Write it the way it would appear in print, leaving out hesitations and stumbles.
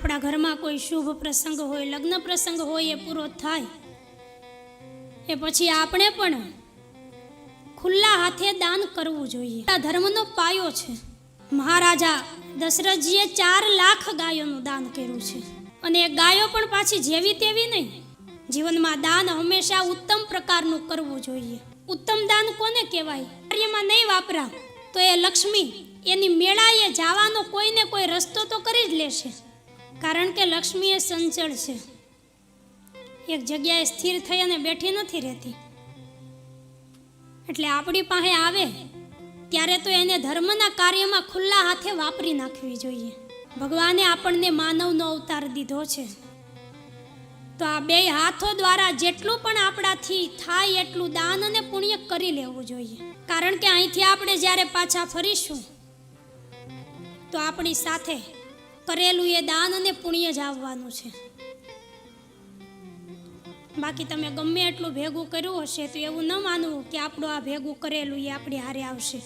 આપણા ઘરમાં કોઈ શુભ પ્રસંગ હોય, લગ્ન પ્રસંગ હોય, એ પૂરો થાય એ પછી આપણે પણ ખુલ્લા હાથે દાન કરવું જોઈએ. આ ધર્મનો પાયો છે. મહારાજા દશરથજીએ 4 લાખ ગાયોનું દાન કર્યું છે. અને એ ગાયો પણ પાછી જેવી તેવી નહીં. જીવનમાં દાન હંમેશા ઉત્તમ પ્રકારનું કરવું જોઈએ. ઉત્તમ દાન કોને કહેવાય? કાર્યમાં નહીં વાપરા તો એ લક્ષ્મી એની મેળાએ જવાનો કોઈને કોઈ રસ્તો તો કરી જ લેશે. કારણ કે લક્ષ્મી એ સંચળ છે, એક જગ્યાએ સ્થિર થઈ અને બેઠી નથી રહેતી. એટલે આપણી પાસે આવે ત્યારે તો એને ધર્મના કાર્યમાં ખુલ્લા હાથે વાપરી નાખવી જોઈએ. ભગવાને આપણને માનવનો અવતાર દીધો છે, તો આ 2 હાથો દ્વારા જેટલું પણ આપણાથી થાય એટલું દાન અને પુણ્ય કરી લેવું જોઈએ. કારણ કે અહીંથી આપણે જ્યારે પાછા ફરીશું તો આપણી સાથે કરેલું એ દાન અને પુણ્ય જ આવવાનું છે. બાકી તમે ગમે એટલું ભેગું કર્યું હશે તો એવું ન માનવું કે આપણું આ ભેગું કરેલું એ આપણી હારે આવશે.